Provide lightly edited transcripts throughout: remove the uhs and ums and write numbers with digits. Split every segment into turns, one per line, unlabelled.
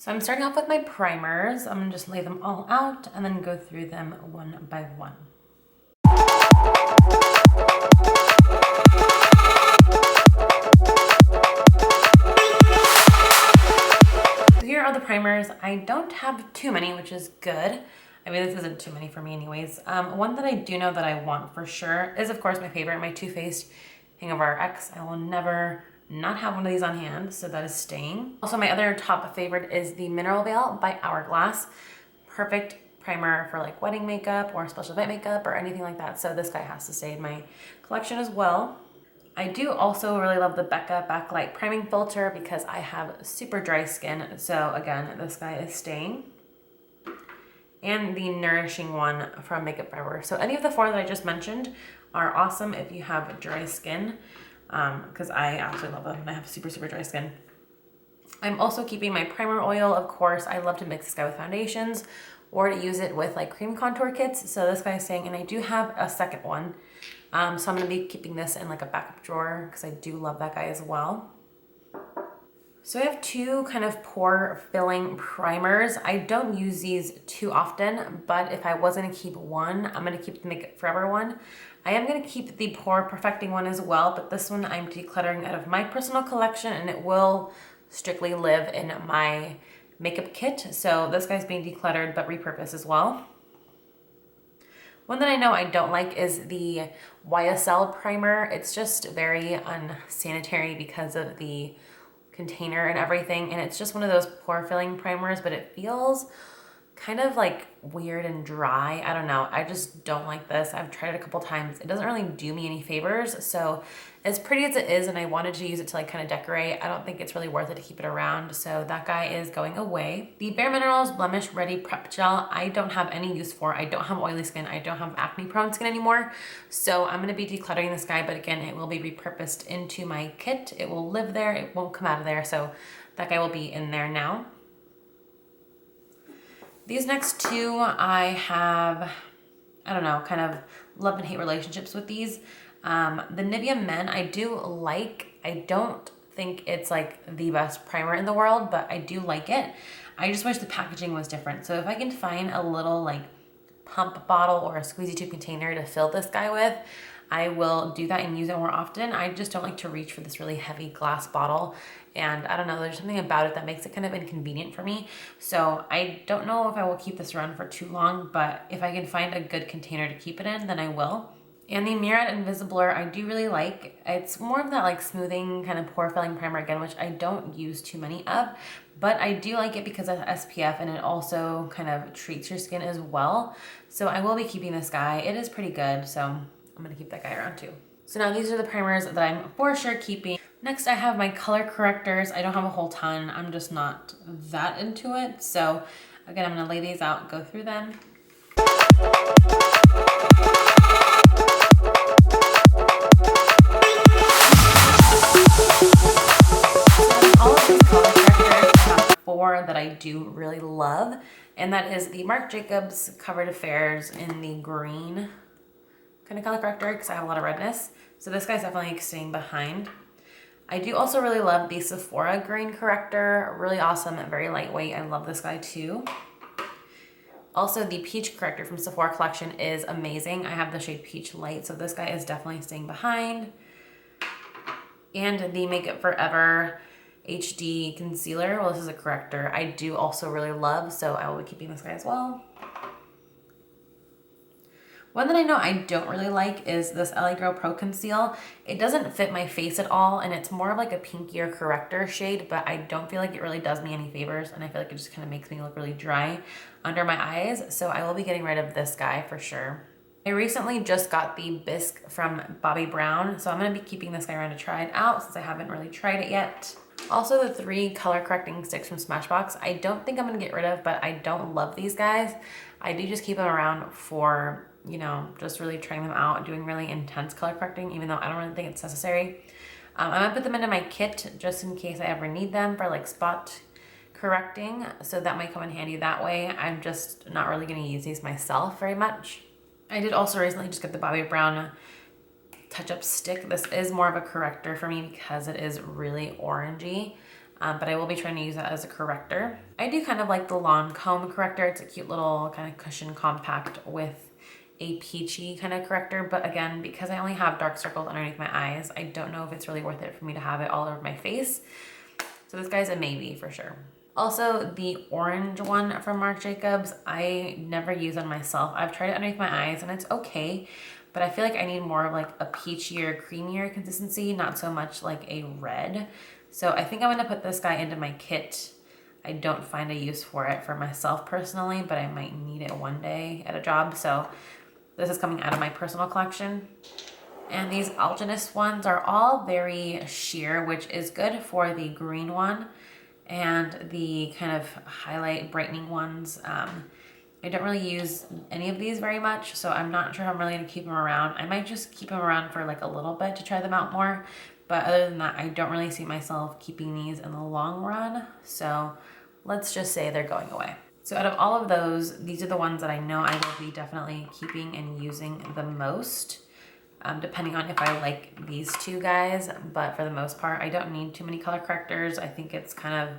So I'm starting off with my primers. I'm gonna just lay them all out and then go through them one by one. So here are the primers. I don't have too many, which is good. I mean, this isn't too many for me anyways. One that I do know that I want for sure is, of course, my favorite, my Too Faced Hangover RX. I will never not have one of these on hand, so that is staying. Also, my other top favorite is the Mineral Veil by Hourglass. Perfect primer for like wedding makeup or special event makeup or anything like that. So this guy has to stay in my collection as well. I do also really love the Becca Backlight Priming Filter because I have super dry skin. So again, this guy is staying. And the Nourishing one from Makeup Forever. So any of the four that I just mentioned are awesome if you have dry skin, because I absolutely love them and I have super dry skin. I'm also keeping my primer oil. Of course, I love to mix this guy with foundations or to use it with like cream contour kits. So this guy is staying, and I do have a second one. So I'm gonna be keeping this in like a backup drawer because I do love that guy as well. So I have two kind of pore filling primers. I don't use these too often, but if I was gonna keep one, I'm gonna keep the Makeup Forever one. I am gonna keep the pore perfecting one as well, but this one I'm decluttering out of my personal collection and it will strictly live in my makeup kit. So this guy's being decluttered but repurposed as well. One that I know I don't like is the YSL primer. It's just very unsanitary because of the container and everything, and it's just one of those pore filling primers, but it feels kind of like weird and dry. I don't know, I just don't like this. I've tried it a couple times. It doesn't really do me any favors. So as pretty as it is, and I wanted to use it to like kind of decorate, I don't think it's really worth it to keep it around. So that guy is going away. The Bare Minerals Blemish Ready Prep Gel, I don't have any use for. I don't have oily skin. I don't have acne prone skin anymore. So I'm gonna be decluttering this guy, but again, it will be repurposed into my kit. It will live there, it won't come out of there. So that guy will be in there now. These next two, I have, I don't know, kind of love and hate relationships with these. The Nivea Men, I do like. I don't think it's like the best primer in the world, but I do like it. I just wish the packaging was different. So if I can find a little like pump bottle or a squeezy tube container to fill this guy with, I will do that and use it more often. I just don't like to reach for this really heavy glass bottle. And I don't know, there's something about it that makes it kind of inconvenient for me. So I don't know if I will keep this around for too long, but if I can find a good container to keep it in, then I will. And the Murad Invisablur, I do really like. It's more of that like smoothing kind of pore filling primer again, which I don't use too many of, but I do like it because of SPF and it also kind of treats your skin as well. So I will be keeping this guy. It is pretty good, so I'm gonna keep that guy around too. So now these are the primers that I'm for sure keeping. Next, I have my color correctors. I don't have a whole ton. I'm just not that into it. So again, I'm gonna lay these out, go through them. All of these color correctors, I have four that I do really love, and that is the Marc Jacobs Covered Affairs in the green kind of color corrector because I have a lot of redness. So this guy's definitely staying behind. I do also really love the Sephora green corrector. Really awesome, very lightweight. I love this guy too. Also, the peach corrector from Sephora collection is amazing. I have the shade Peach Light, so this guy is definitely staying behind. And the Makeup Forever HD concealer. Well, this is a corrector. I do also really love, so I will be keeping this guy as well. One that I know I don't really like is this LA Girl Pro Conceal. It doesn't fit my face at all, and it's more of like a pinkier corrector shade, but I don't feel like it really does me any favors, and I feel like it just kind of makes me look really dry under my eyes, so I will be getting rid of this guy for sure. I recently just got the Bisque from Bobbi Brown, so I'm going to be keeping this guy around to try it out since I haven't really tried it yet. Also, the 3 color correcting sticks from Smashbox, I don't think I'm going to get rid of, but I don't love these guys. I do just keep them around for, you know, just really trying them out, doing really intense color correcting, even though I don't really think it's necessary. I'm going to put them into my kit just in case I ever need them for like spot correcting, so that might come in handy that way. I'm just not really going to use these myself very much. I did also recently just get the Bobbi Brown touch-up stick. This is more of a corrector for me because it is really orangey. but I will be trying to use that as a corrector. I do kind of like the Lancome corrector. It's a cute little kind of cushion compact with a peachy kind of corrector, but again, because I only have dark circles underneath my eyes, I don't know if it's really worth it for me to have it all over my face. So this guy's a maybe for sure. Also, the orange one from Marc Jacobs, I never use on myself. I've tried it underneath my eyes and it's okay, but I feel like I need more of like a peachier, creamier consistency, not so much like a red. So I think I'm gonna put this guy into my kit. I don't find a use for it for myself personally, but I might need it one day at a job. So this is coming out of my personal collection. And these Algenist ones are all very sheer, which is good for the green one and the kind of highlight brightening ones. I don't really use any of these very much, so I'm not sure if I'm really gonna keep them around. I might just keep them around for like a little bit to try them out more. But other than that, I don't really see myself keeping these in the long run. So let's just say they're going away. So out of all of those, these are the ones that I know I will be definitely keeping and using the most. Depending on if I like these two guys, but for the most part, I don't need too many color correctors. I think it's kind of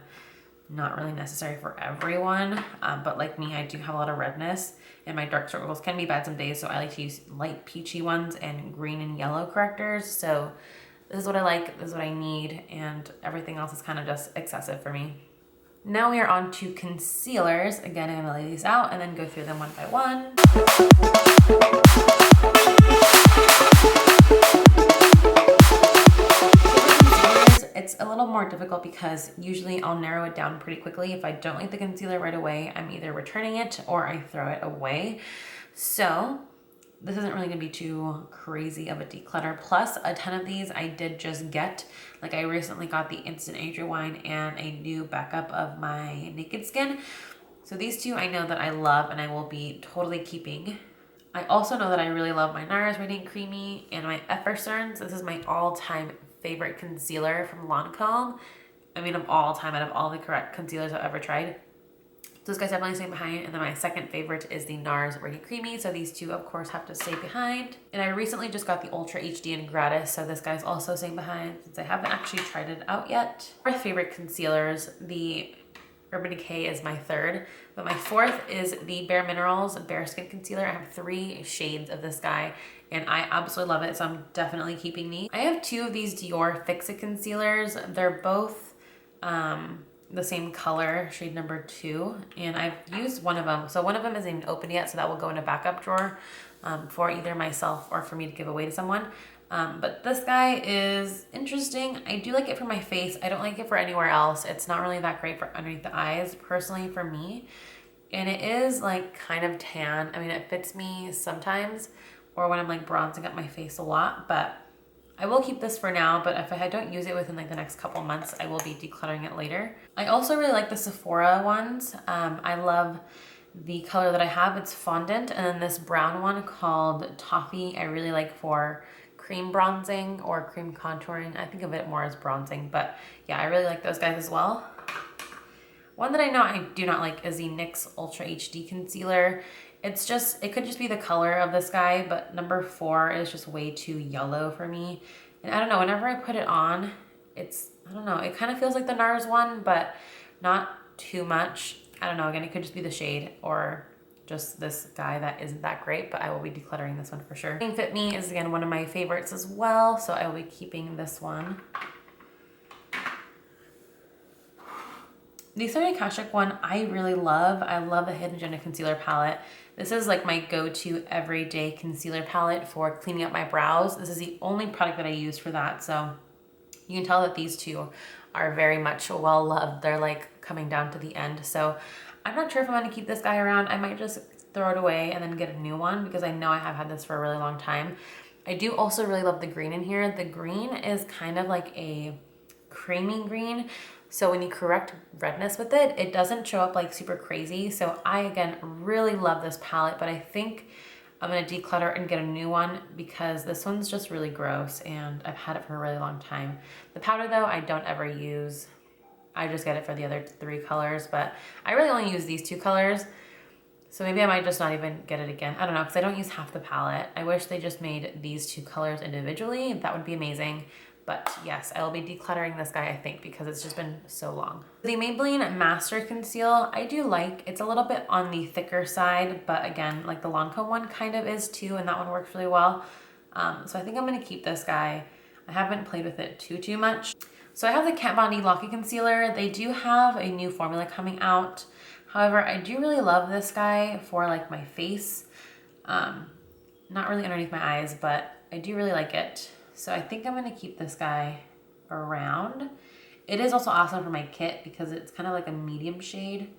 not really necessary for everyone, but like me, I do have a lot of redness and my dark circles can be bad some days, so I like to use light peachy ones and green and yellow correctors. So this is what I like, this is what I need, and everything else is kind of just excessive for me. Now we are on to concealers. Again, I'm gonna lay these out and then go through them one by one. It's a little more difficult because usually I'll narrow it down pretty quickly. If I don't like the concealer right away, I'm either returning it or I throw it away. So this isn't really gonna be too crazy of a declutter. Plus a ton of these I did just get. Like I recently got the Instant Age Rewind and a new backup of my Naked Skin. So these two I know that I love and I will be totally keeping. I also know that I really love my NARS Radiant Creamy and my Effercerns. This is my all-time favorite concealer from Lancome. I mean, of all time, out of all the correct concealers I've ever tried. Those guys definitely stay behind. And then my second favorite is the NARS Radiant Creamy. So these two, of course, have to stay behind. And I recently just got the Ultra HD in gratis. So this guy's also staying behind since I haven't actually tried it out yet. My favorite concealers, the Urban Decay is my third, but my fourth is the Bare Minerals Bare Skin Concealer. I have 3 shades of this guy and I absolutely love it, so I'm definitely keeping these. I have 2 of these Dior Fix It concealers. They're both the same color, shade number 2, and I've used one of them. So one of them isn't even open yet, so that will go in a backup drawer for either myself or for me to give away to someone. But this guy is interesting. I do like it for my face. I don't like it for anywhere else. It's not really that great for underneath the eyes, personally for me. And it is like kind of tan. I mean, it fits me sometimes, or when I'm like bronzing up my face a lot, but I will keep this for now. But if I don't use it within like the next couple months, I will be decluttering it later. I also really like the Sephora ones. I love the color that I have. It's fondant, and then this brown one called Toffee I really like for cream bronzing or cream contouring. I think of it more as bronzing, but yeah, I really like those guys as well. One that I know I do not like is the NYX Ultra HD Concealer. It's just, it could just be the color of this guy, but number 4 is just way too yellow for me. And I don't know, whenever I put it on, it's, I don't know, it kind of feels like the NARS one, but not too much. I don't know, again, it could just be the shade or just this guy that isn't that great, but I will be decluttering this one for sure. Fit Me is again one of my favorites as well, so I will be keeping this one. The Sonia Kashuk one I really love. I love the Hidden Agenda Concealer Palette. This is like my go-to everyday concealer palette for cleaning up my brows. This is the only product that I use for that, so you can tell that these two are very much well loved. They're like coming down to the end, so I'm not sure if I'm going to keep this guy around. I might just throw it away and then get a new one because I know I have had this for a really long time. I do also really love the green in here. The green is kind of like a creamy green. So when you correct redness with it, it doesn't show up like super crazy. So I, again, really love this palette, but I think I'm going to declutter and get a new one because this one's just really gross and I've had it for a really long time. The powder though, I don't ever use. I just get it for the other 3 colors, but I really only use these 2 colors. So maybe I might just not even get it again. I don't know, because I don't use half the palette. I wish they just made these 2 colors individually. That would be amazing. But yes, I will be decluttering this guy, I think, because it's just been so long. The Maybelline Master Conceal, I do like. It's a little bit on the thicker side, but again, like the Lancome one kind of is too, and that one works really well. So I think I'm gonna keep this guy. I haven't played with it too much. So I have the Kat Von D Locky Concealer. They do have a new formula coming out. However, I do really love this guy for like my face. Not really underneath my eyes, but I do really like it. So I think I'm gonna keep this guy around. It is also awesome for my kit because it's kind of like a medium shade.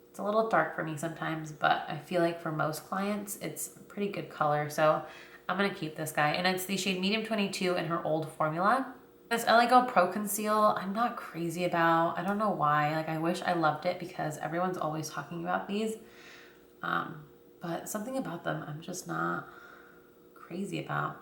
It's a little dark for me sometimes, but I feel like for most clients, it's a pretty good color. So I'm gonna keep this guy. And it's the shade Medium 22 in her old formula. This LA Girl Pro Conceal, I'm not crazy about. I don't know why. Like, I wish I loved it because everyone's always talking about these. But something about them I'm just not crazy about.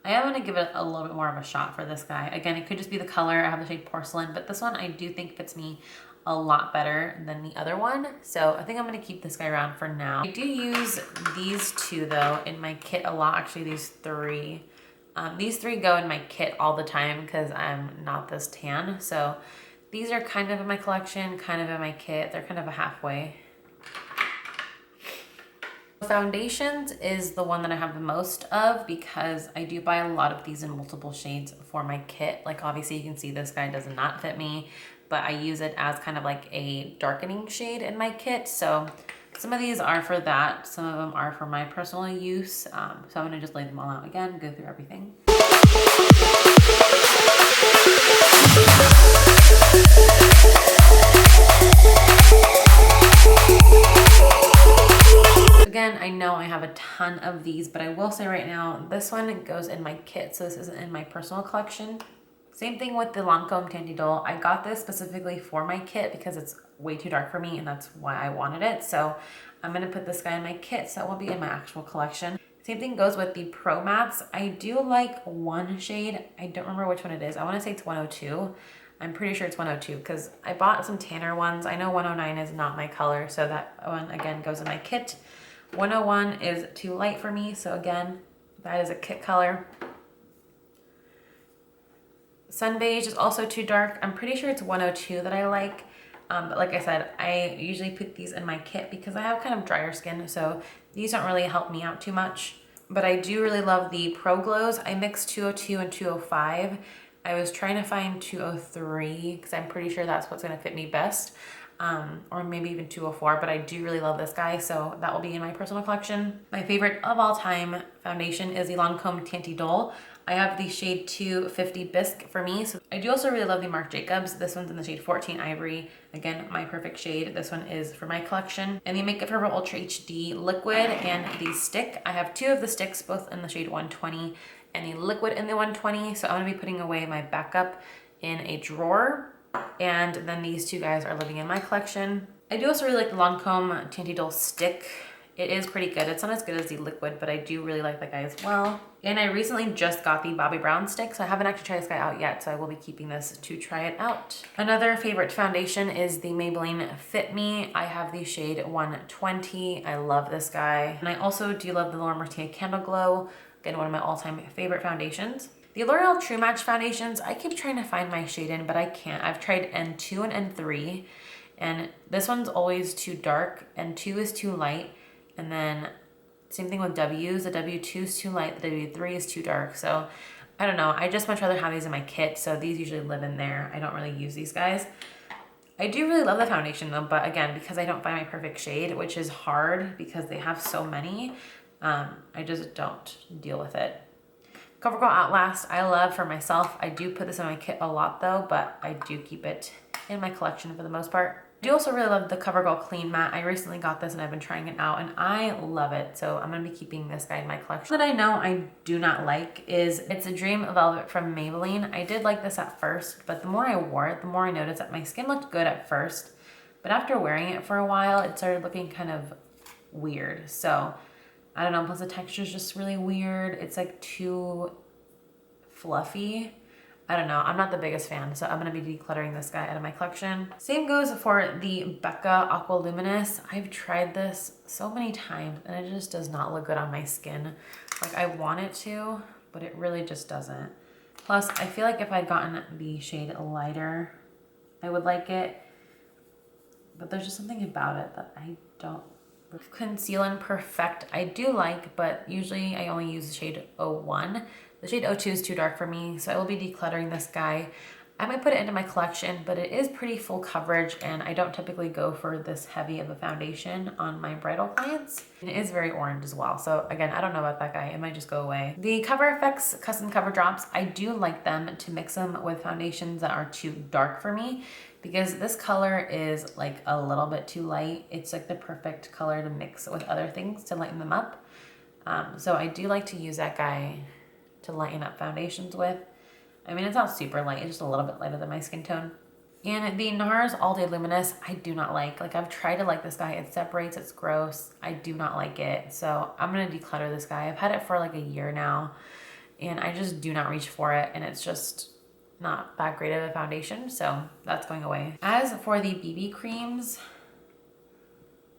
I am going to give it a little bit more of a shot for this guy. Again, it could just be the color. I have the shade Porcelain, but this one I do think fits me a lot better than the other one. So I think I'm going to keep this guy around for now. I do use these two though in my kit a lot. Actually, these three. These three go in my kit all the time because I'm not this tan. So these are kind of in my collection, kind of in my kit. They're kind of a halfway. Foundations is the one that I have the most of because I do buy a lot of these in multiple shades for my kit. Like obviously you can see this guy does not fit me, but I use it as kind of like a darkening shade in my kit. So some of these are for that. Some of them are for my personal use. So I'm gonna just lay them all out again, go through everything. Again, I know I have a ton of these, but I will say right now, this one goes in my kit, so this isn't in my personal collection. Same thing with the Lancome Tanty Doll. I got this specifically for my kit because it's way too dark for me, and that's why I wanted it. So I'm gonna put this guy in my kit, so it won't be in my actual collection. Same thing goes with the Pro Mattes. I do like one shade. I don't remember which one it is. I wanna say it's 102. I'm pretty sure it's 102 because I bought some tanner ones. I know 109 is not my color, so that one again goes in my kit. 101 is too light for me, so again, that is a kit color. Sun Beige is also too dark. I'm pretty sure it's 102 that I like, but like I said, I usually put these in my kit because I have kind of drier skin, so these don't really help me out too much. But I do really love the Pro Glows. I mixed 202 and 205. I was trying to find 203 because I'm pretty sure that's what's gonna fit me best. Or maybe even 204, but I do really love this guy, so that will be in my personal collection. My favorite of all time foundation is the Lancome Tanty Doll. I have the shade 250 Bisque for me. So I do also really love the Marc Jacobs. This one's in the shade 14 Ivory. Again, my perfect shade. This one is for my collection. And the Makeup Forever Ultra HD Liquid and the stick. I have two of the sticks, both in the shade 120 and the liquid in the 120. So I'm gonna be putting away my backup in a drawer. And then these two guys are living in my collection. I do also really like the Lancome Tanty Doll stick. It is pretty good. It's not as good as the liquid, but I do really like that guy as well. And I recently just got the Bobbi Brown stick, so I haven't actually tried this guy out yet, so I will be keeping this to try it out. Another favorite foundation is the Maybelline Fit Me. I have the shade 120. I love this guy. And I also do love the Laura Mercier Candle Glow. Again, one of my all-time favorite foundations. The L'Oreal True Match foundations, I keep trying to find my shade in, but I can't. I've tried N2 and N3, and this one's always too dark. N2 is too light, and then same thing with W's. The W2 is too light, the W3 is too dark. So I don't know. I just much rather have these in my kit, so these usually live in there. I don't really use these guys. I do really love the foundation though, but again, because I don't find my perfect shade, which is hard because they have so many, I just don't deal with it. CoverGirl Outlast, I love for myself. I do put this in my kit a lot though, but I do keep it in my collection for the most part. I do also really love the CoverGirl Clean Matte. I recently got this and I've been trying it out and I love it. So I'm gonna be keeping this guy in my collection. That I know I do not like is It's a Dream Velvet from Maybelline. I did like this at first, but the more I wore it, the more I noticed that my skin looked good at first, but after wearing it for a while, it started looking kind of weird. So I don't know, plus the texture is just really weird. It's like too fluffy. I don't know, I'm not the biggest fan, so I'm gonna be decluttering this guy out of my collection. Same goes for the Becca Aqua Luminous. I've tried this so many times and it just does not look good on my skin. Like I want it to, but it really just doesn't. Plus, I feel like if I'd gotten the shade lighter, I would like it. But there's just something about it that I don't. Conceal and Perfect I do like, but usually I only use the shade 01. The shade 02 is too dark for me, so I will be decluttering this guy. I might put it into my collection, but it is pretty full coverage, and I don't typically go for this heavy of a foundation on my bridal clients. And it is very orange as well, so again, I don't know about that guy. It might just go away. The Cover FX Custom Cover Drops, I do like them to mix them with foundations that are too dark for me, because this color is like a little bit too light. It's like the perfect color to mix with other things to lighten them up. So I do like to use that guy to lighten up foundations with. I mean, it's not super light, it's just a little bit lighter than my skin tone. And the NARS All Day Luminous, I do not like. Like, I've tried to like this guy, it separates, it's gross. I do not like it. So I'm gonna declutter this guy. I've had it for like a year now, and I just do not reach for it, and it's just not that great of a foundation, so that's going away. As for the BB creams,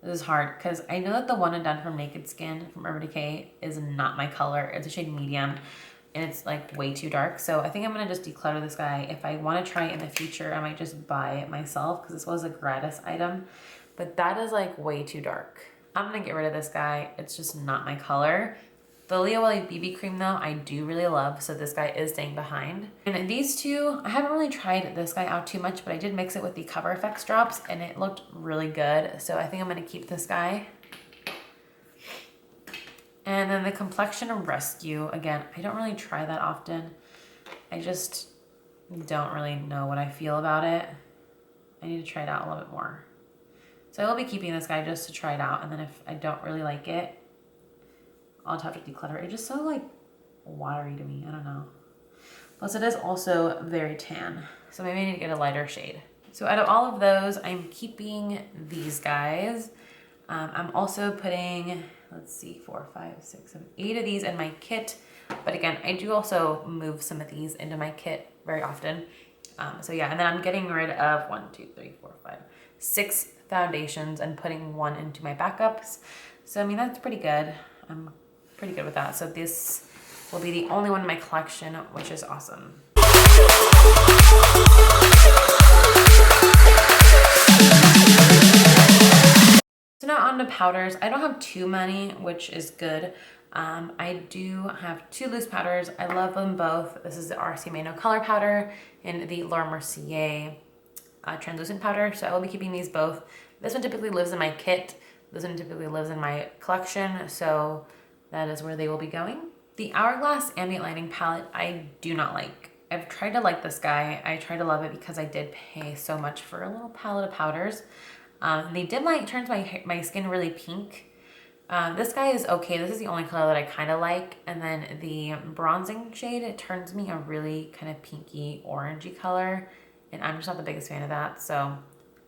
this is hard because I know that the one and done from Naked Skin from Urban Decay is not my color. It's a shade medium, and it's like way too dark. So I think I'm gonna just declutter this guy. If I wanna try it in the future, I might just buy it myself because this was a gratis item, but that is like way too dark. I'm gonna get rid of this guy. It's just not my color. The Leo Welly BB cream though, I do really love, so this guy is staying behind. And these two, I haven't really tried this guy out too much, but I did mix it with the Cover FX drops and it looked really good. So I think I'm gonna keep this guy. And then the Complexion Rescue, again, I don't really try that often. I just don't really know what I feel about it. I need to try it out a little bit more. So I will be keeping this guy just to try it out, and then if I don't really like it, I'll have to declutter. It's just so like watery to me, I don't know. Plus it is also very tan, so maybe I need to get a lighter shade. So out of all of those, I'm keeping these guys. I'm also putting, let's see, 4, 5, 6, 7, 8 of these in my kit. But again, I do also move some of these into my kit very often. So yeah, and then I'm getting rid of 1, 2, 3, 4, 5, 6 foundations and putting 1 into my backups. So I mean, that's pretty good. I'm pretty good with that. So this will be the only one in my collection, which is awesome. So now on to powders. I don't have too many, which is good. I do have 2 loose powders. I love them both. This is the RC No Color Powder and the Laura Mercier translucent powder. So I will be keeping these both. This one typically lives in my kit. This one typically lives in my collection. So that is where they will be going. The Hourglass Ambient Lighting Palette, I do not like. I've tried to like this guy. I tried to love it because I did pay so much for a little palette of powders. They did like turns my skin really pink. This guy is okay. This is the only color that I kind of like. And then the bronzing shade, it turns me a really kind of pinky orangey color. And I'm just not the biggest fan of that. So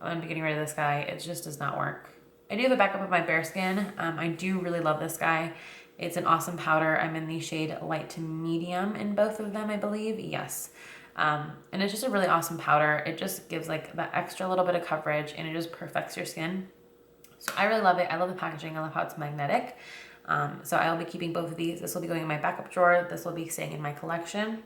I'm gonna be getting rid of this guy. It just does not work. I do have a backup of my Bare Skin. I do really love this guy. It's an awesome powder. I'm in the shade light to medium in both of them, I believe. Yes. And it's just a really awesome powder. It just gives like that extra little bit of coverage, and it just perfects your skin. So I really love it. I love the packaging. I love how it's magnetic. So I will be keeping both of these. This will be going in my backup drawer. This will be staying in my collection.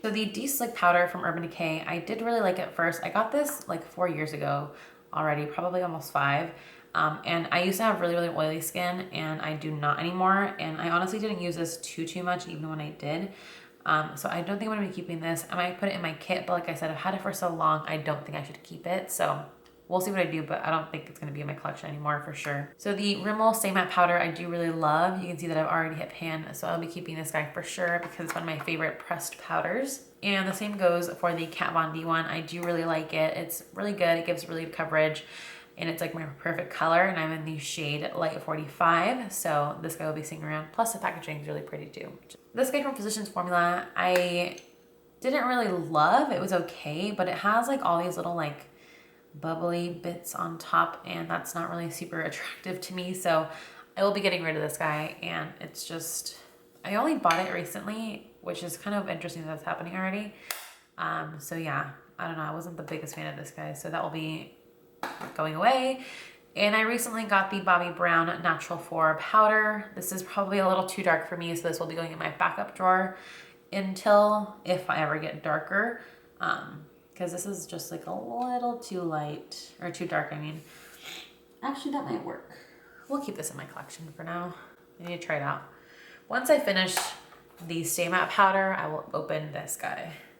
So the De-Slick powder from Urban Decay, I did really like it first. I got this like 4 years ago already, probably almost 5. And I used to have really, really oily skin, and I do not anymore. And I honestly didn't use this too much, even when I did. So I don't think I'm gonna be keeping this. I might put it in my kit, but like I said, I've had it for so long, I don't think I should keep it. So we'll see what I do, but I don't think it's gonna be in my collection anymore for sure. So the Rimmel Stay Matte Powder, I do really love. You can see that I've already hit pan, so I'll be keeping this guy for sure because it's one of my favorite pressed powders. And the same goes for the Kat Von D one. I do really like it. It's really good. It gives really good coverage, and it's like my perfect color, and I'm in the shade Light 45, so this guy will be staying around. Plus the packaging is really pretty too. This guy from Physicians Formula, I didn't really love. It was okay, but it has like all these little like bubbly bits on top, and that's not really super attractive to me, so I will be getting rid of this guy. And it's just, I only bought it recently, which is kind of interesting that's happening already. So yeah, I don't know, I wasn't the biggest fan of this guy, so that will be going away. And I recently got the Bobbi Brown Natural 4 powder. This is probably a little too dark for me, so this will be going in my backup drawer. until if I ever get darker, because this is just like a little too light, or too dark, I mean. Actually, that might work. We'll keep this in my collection for now. I need to try it out. Once I finish the Stay Matte powder, I will open this guy.